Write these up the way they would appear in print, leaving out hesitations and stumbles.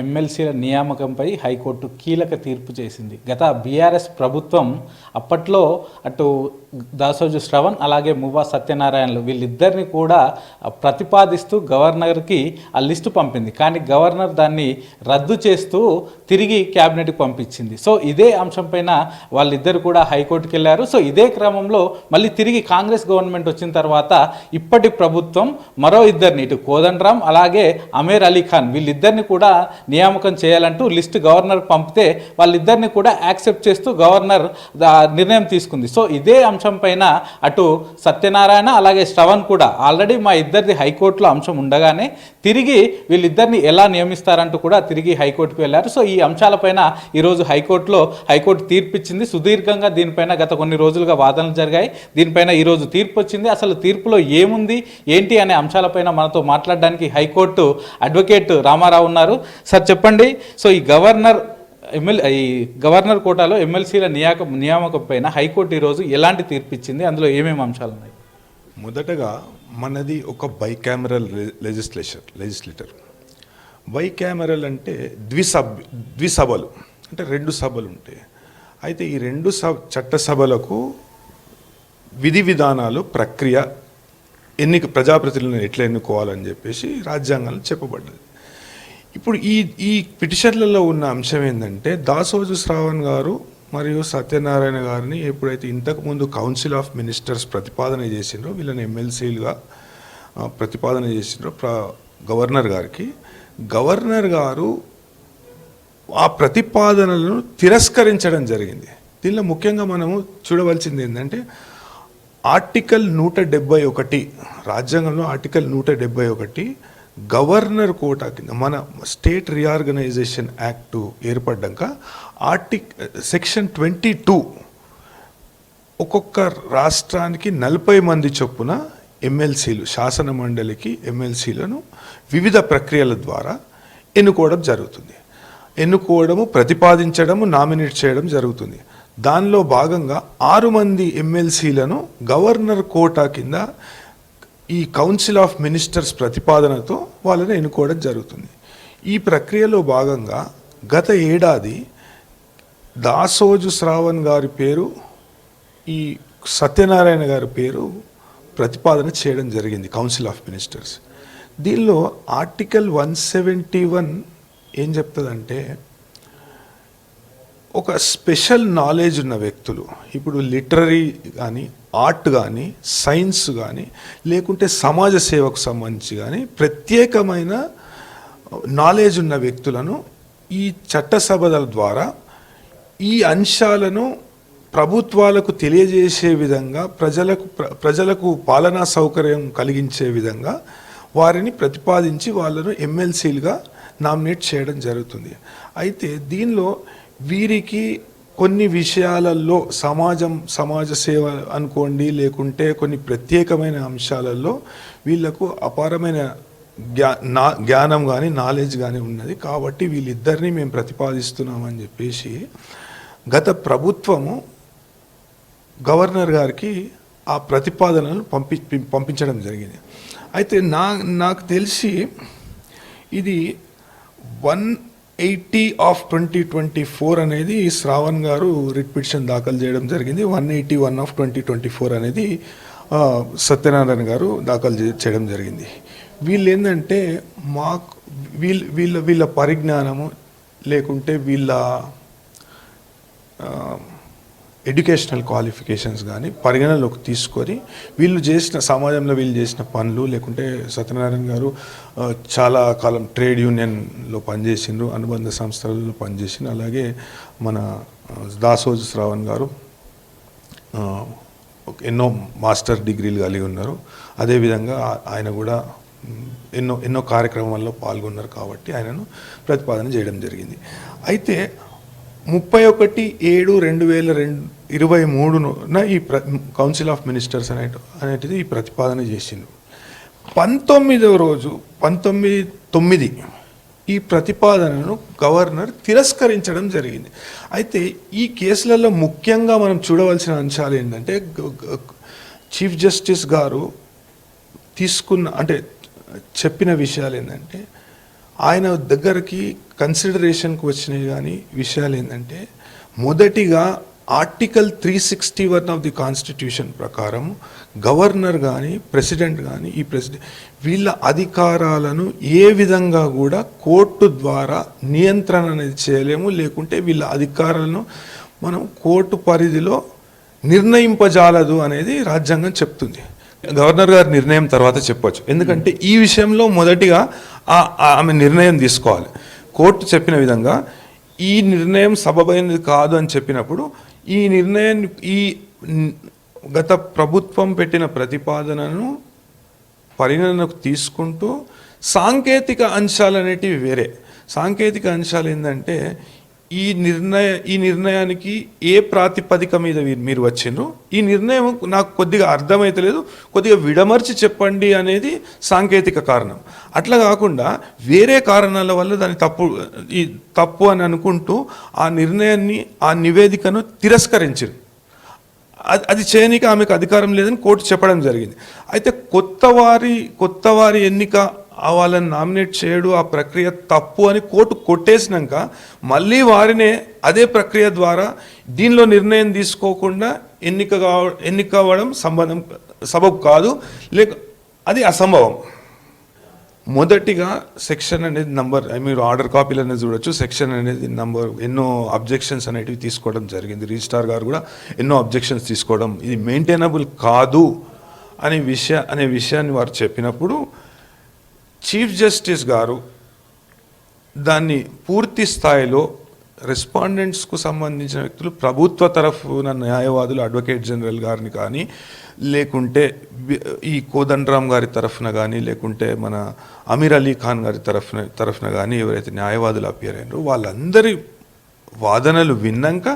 ఎమ్మెల్సీల నియామకంపై high court కీలక తీర్పు చేసింది. గత బీఆర్ఎస్ ప్రభుత్వం అప్పట్లో అటు దాసోజు శ్రవణ్ అలాగే మువ్వా సత్యనారాయణలు వీళ్ళిద్దరిని కూడా ప్రతిపాదిస్తూ గవర్నర్కి ఆ లిస్టు పంపింది. కానీ గవర్నర్ దాన్ని రద్దు చేస్తూ తిరిగి క్యాబినెట్కి పంపించింది. సో ఇదే అంశంపైన వాళ్ళిద్దరు కూడా హైకోర్టుకి వెళ్ళారు. సో ఇదే క్రమంలో మళ్ళీ తిరిగి కాంగ్రెస్ గవర్నమెంట్ వచ్చిన తర్వాత ఇప్పటి ప్రభుత్వం మరో ఇద్దరిని ఇటు కోదండరాం అలాగే అమీర్ అలీ ఖాన్ వీళ్ళిద్దరిని కూడా నియామకం చేయాలంటూ లిస్టు గవర్నర్ పంపితే వాళ్ళిద్దరిని కూడా యాక్సెప్ట్ చేస్తూ గవర్నర్ నిర్ణయం తీసుకుంది. సో ఇదే అంశం పైన అటు సత్యనారాయణ అలాగే శ్రవణ్ కూడా ఆల్రెడీ మా ఇద్దరిది హైకోర్టులో అంశం ఉండగానే తిరిగి వీళ్ళిద్దరిని ఎలా నియమిస్తారంటూ కూడా తిరిగి హైకోర్టుకు వెళ్ళారు. సో ఈ అంశాలపైన ఈరోజు హైకోర్టు తీర్పు ఇచ్చింది. సుదీర్ఘంగా దీనిపైన గత కొన్ని రోజులుగా వాదనలు జరిగాయి. దీనిపైన ఈరోజు తీర్పు వచ్చింది. అసలు తీర్పులో ఏముంది ఏంటి అనే అంశాలపైన మనతో మాట్లాడడానికి హైకోర్టు అడ్వకేట్ రామారావు ఉన్నారు. సార్ చెప్పండి, సో ఈ గవర్నర్ కోటాలో ఎమ్మెల్సీల నియామకం పైన హైకోర్టు ఈరోజు ఎలాంటి తీర్పు ఇచ్చింది, అందులో ఏమేమి అంశాలు ఉన్నాయి? మొదటగా మనది ఒక బైకామరల్ లెజిస్లేటర్. బైకామరల్ అంటే ద్విసభలు అంటే రెండు సభలు ఉంటాయి. అయితే ఈ రెండు చట్టసభలకు విధి విధానాలు ప్రక్రియ ప్రజాప్రతినిధులను ఎట్లా ఎన్నుకోవాలని చెప్పేసి రాజ్యాంగంలో చెప్పబడ్డది. ఇప్పుడు ఈ పిటిషన్లలో ఉన్న అంశం ఏంటంటే దాసోజు శ్రావణ్ గారు మరియు సత్యనారాయణ గారిని ఎప్పుడైతే ఇంతకుముందు కౌన్సిల్ ఆఫ్ మినిస్టర్స్ ప్రతిపాదన చేసిండ్రో వీళ్ళని ఎమ్మెల్సీలుగా ప్రతిపాదన చేసిండ్రో గవర్నర్ గారు ఆ ప్రతిపాదనలను తిరస్కరించడం జరిగింది. దీనిలో ముఖ్యంగా మనము చూడవలసింది ఏంటంటే ఆర్టికల్ 171 రాజ్యాంగంలో ఆర్టికల్ 171 గవర్నర్ కోటా కింద మన స్టేట్ రీఆర్గనైజేషన్ యాక్ట్ ఏర్పడ్డాక సెక్షన్ 22 ఒక్కొక్క రాష్ట్రానికి 40 మంది చొప్పున ఎమ్మెల్సీలు శాసన మండలికి ఎమ్మెల్సీలను వివిధ ప్రక్రియల ద్వారా ఎన్నుకోవడము ప్రతిపాదించడము నామినేట్ చేయడం జరుగుతుంది. దానిలో భాగంగా 6 మంది ఎమ్మెల్సీలను గవర్నర్ కోటా కింద ఈ కౌన్సిల్ ఆఫ్ మినిస్టర్స్ ప్రతిపాదనతో వాళ్ళని ఎన్నుకోవడం జరుగుతుంది. ఈ ప్రక్రియలో భాగంగా గత ఏడాది దాసోజు శ్రావణ్ గారి పేరు, ఈ సత్యనారాయణ గారి పేరు ప్రతిపాదన చేయడం జరిగింది కౌన్సిల్ ఆఫ్ మినిస్టర్స్. దీనిలో ఆర్టికల్ 171 ఏం చెప్తుందంటే ఒక స్పెషల్ నాలెడ్జ్ ఉన్న వ్యక్తులు, ఇప్పుడు లిటరరీ కానీ ఆర్ట్ కానీ సైన్స్ కానీ లేకుంటే సమాజ సేవకు సంబంధించి కానీ ప్రత్యేకమైన నాలెడ్జ్ ఉన్న వ్యక్తులను ఈ చట్టసభల ద్వారా ఈ అంశాలను ప్రభుత్వాలకు తెలియజేసే విధంగా ప్రజలకు పాలనా సౌకర్యం కలిగించే విధంగా వారిని ప్రతిపాదించి వాళ్ళను ఎమ్మెల్సీలుగా నామినేట్ చేయడం జరుగుతుంది. అయితే దీనిలో వీరికి కొన్ని విషయాలలో సమాజ సేవ అనుకోండి లేకుంటే కొన్ని ప్రత్యేకమైన అంశాలలో వీళ్లకు అపారమైన జ్ఞానం కానీ నాలెడ్జ్ కానీ ఉన్నది. కాబట్టి వీళ్ళిద్దరిని మేము ప్రతిపాదిస్తున్నామని చెప్పేసి గత ప్రభుత్వము గవర్నర్ గారికి ఆ ప్రతిపాదనలు పంపించడం జరిగింది. అయితే నాకు తెలిసి ఇది 180 ఆఫ్ 2024 అనేది శ్రావణ్ గారు రిట్ పిటిషన్ దాఖలు చేయడం జరిగింది. 181 ఆఫ్ 2024 అనేది సత్యనారాయణ గారు దాఖలు చేయడం జరిగింది. వీళ్ళు ఏంటంటే వీళ్ళ పరిజ్ఞానము లేకుంటే వీళ్ళ ఎడ్యుకేషనల్ క్వాలిఫికేషన్స్ కానీ పరిగణలోకి తీసుకొని సమాజంలో వీళ్ళు చేసిన పనులు, లేకుంటే సత్యనారాయణ గారు చాలా కాలం ట్రేడ్ యూనియన్లో పనిచేసిండ్రు, అనుబంధ సంస్థలలో పనిచేసిండ్రు. అలాగే మన దాసోజు శ్రావణ్ గారు ఎన్నో మాస్టర్ డిగ్రీలు కలిగి ఉన్నారు. అదేవిధంగా ఆయన కూడా ఎన్నో కార్యక్రమాల్లో పాల్గొన్నారు కాబట్టి ఆయనను ప్రతిపాదన చేయడం జరిగింది. అయితే 31/7/2023 ఈ కౌన్సిల్ ఆఫ్ మినిస్టర్స్ అనేటిది ఈ ప్రతిపాదన చేసిండ్రు. 19వ రోజు 19/9 ఈ ప్రతిపాదనను గవర్నర్ తిరస్కరించడం జరిగింది. అయితే ఈ కేసులలో ముఖ్యంగా మనం చూడవలసిన అంశాలు ఏంటంటే చీఫ్ జస్టిస్ గారు చెప్పిన విషయాలు ఏంటంటే ఆయన దగ్గరికి కన్సిడరేషన్కి వచ్చినవి కానీ విషయాలు ఏంటంటే, మొదటిగా ఆర్టికల్ 361 ఆఫ్ ది కాన్స్టిట్యూషన్ ప్రకారం గవర్నర్ కానీ ప్రెసిడెంట్ కానీ వీళ్ళ అధికారాలను ఏ విధంగా కూడా కోర్టు ద్వారా నియంత్రణ అనేది చేయలేము, లేకుంటే వీళ్ళ అధికారాలను మనం కోర్టు పరిధిలో నిర్ణయింపజాలదు అనేది రాజ్యాంగం చెప్తుంది. గవర్నర్ గారి నిర్ణయం తర్వాత చెప్పొచ్చు, ఎందుకంటే ఈ విషయంలో మొదటిగా ఆమె నిర్ణయం తీసుకోవాలి. కోర్టు చెప్పిన విధంగా ఈ నిర్ణయం సబబైనది కాదు అని చెప్పినప్పుడు ఈ నిర్ణయాన్ని గత ప్రభుత్వం పెట్టిన ప్రతిపాదనను పరిగణనకు తీసుకుంటూ సాంకేతిక అంశాలు అనేటివి వేరే. సాంకేతిక అంశాలు ఏంటంటే, ఈ నిర్ణయానికి ఏ ప్రాతిపదిక మీద మీరు వచ్చిండ్రు, ఈ నిర్ణయం నాకు కొద్దిగా అర్థమైతలేదు, కొద్దిగా విడమర్చి చెప్పండి అనేది సాంకేతిక కారణం. అట్లా కాకుండా వేరే కారణాల వల్ల దాన్ని తప్పు అని అనుకుంటూ ఆ నిర్ణయాన్ని, ఆ నివేదికను తిరస్కరించారు. అది చేయనీకి ఆమెకు అధికారం లేదని కోర్టు చెప్పడం జరిగింది. అయితే కొత్త వారి ఎన్నిక వాళ్ళని నామినేట్ చేయడు, ఆ ప్రక్రియ తప్పు అని కోర్టు కొట్టేసినాక మళ్ళీ వారినే అదే ప్రక్రియ ద్వారా దీనిలో నిర్ణయం తీసుకోకుండా ఎన్నిక అవ్వడం సబబు కాదు, అది అసంభవం. మొదటిగా సెక్షన్ అనేది మీరు ఆర్డర్ కాపీలు అనేది చూడొచ్చు. సెక్షన్ అనేది ఎన్నో అబ్జెక్షన్స్ అనేటివి తీసుకోవడం జరిగింది. రిజిస్ట్రార్ గారు కూడా ఎన్నో అబ్జెక్షన్స్ తీసుకోవడం, ఇది మెయింటైనబుల్ కాదు అనే విషయాన్ని వారు చెప్పినప్పుడు చీఫ్ జస్టిస్ గారు దాన్ని పూర్తి స్థాయిలో రెస్పాండెంట్స్కు సంబంధించిన వ్యక్తులు, ప్రభుత్వ తరఫున న్యాయవాదులు, అడ్వకేట్ జనరల్ గారిని కానీ, లేకుంటే ఈ కోదండరామ్ గారి తరఫున కానీ, లేకుంటే మన అమీర్ అలీ ఖాన్ గారి తరఫున కానీ ఎవరైతే న్యాయవాదులు అపియర్ అయినారో వాళ్ళందరి వాదనలు విన్నాక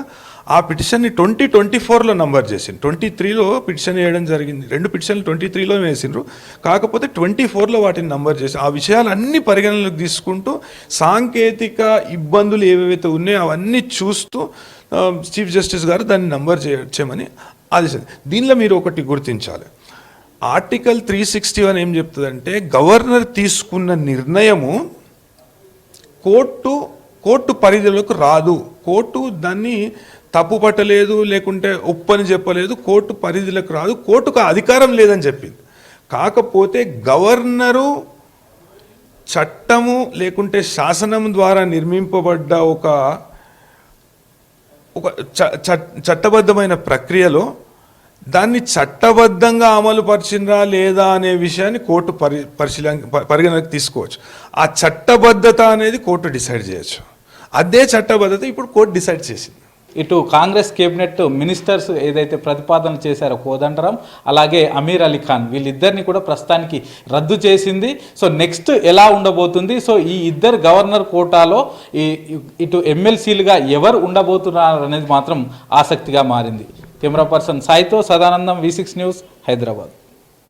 ఆ పిటిషన్ని 2024లో నంబర్ చేసిండ్రు. 23లో పిటిషన్ వేయడం జరిగింది. 2 పిటిషన్లు 23లో వేసిండ్రు, కాకపోతే 24లో వాటిని నంబర్ చేసి ఆ విషయాలన్నీ పరిగణనలోకి తీసుకుంటూ సాంకేతిక ఇబ్బందులు ఏవైతే ఉన్నాయో అవన్నీ చూస్తూ చీఫ్ జస్టిస్ గారు దాన్ని నంబర్ చేయమని ఆదేశించారు. దీనిలో మీరు ఒకటి గుర్తించాలి, ఆర్టికల్ 361 ఏం చెప్తుందంటే, గవర్నర్ తీసుకున్న నిర్ణయము కోర్టు పరిధిలోకి రాదు, కోర్టు దాన్ని తప్పు పట్టలేదు, లేకుంటే ఒప్పని చెప్పలేదు, కోర్టు పరిధిలోకి రాదు, కోర్టుకు అధికారం లేదని చెప్పింది. కాకపోతే గవర్నరు చట్టము లేకుంటే శాసనం ద్వారా నిర్మింపబడ్డ ఒక చట్టబద్ధమైన ప్రక్రియలో దాన్ని చట్టబద్ధంగా అమలు పరిచిందా లేదా అనే విషయాన్ని కోర్టు పరిగణనకు తీసుకోవచ్చు. ఆ చట్టబద్ధత అనేది కోర్టు డిసైడ్ చేయొచ్చు. అదే చట్టబద్ధత ఇప్పుడు కోర్టు డిసైడ్ చేసింది. ఇటు కాంగ్రెస్ కేబినెట్ మినిస్టర్స్ ఏదైతే ప్రతిపాదన చేశారో కోదండరాం అలాగే అమీర్ అలీ ఖాన్, వీళ్ళిద్దరిని కూడా ప్రస్తుతానికి రద్దు చేసింది. సో నెక్స్ట్ ఎలా ఉండబోతుంది, సో ఈ ఇద్దరు గవర్నర్ కోటాలో ఇటు ఎమ్మెల్సీలుగా ఎవరు ఉండబోతున్నారు అనేది మాత్రం ఆసక్తిగా మారింది. కెమెరా పర్సన్ సాయితో సదానందం, V6 న్యూస్, హైదరాబాద్.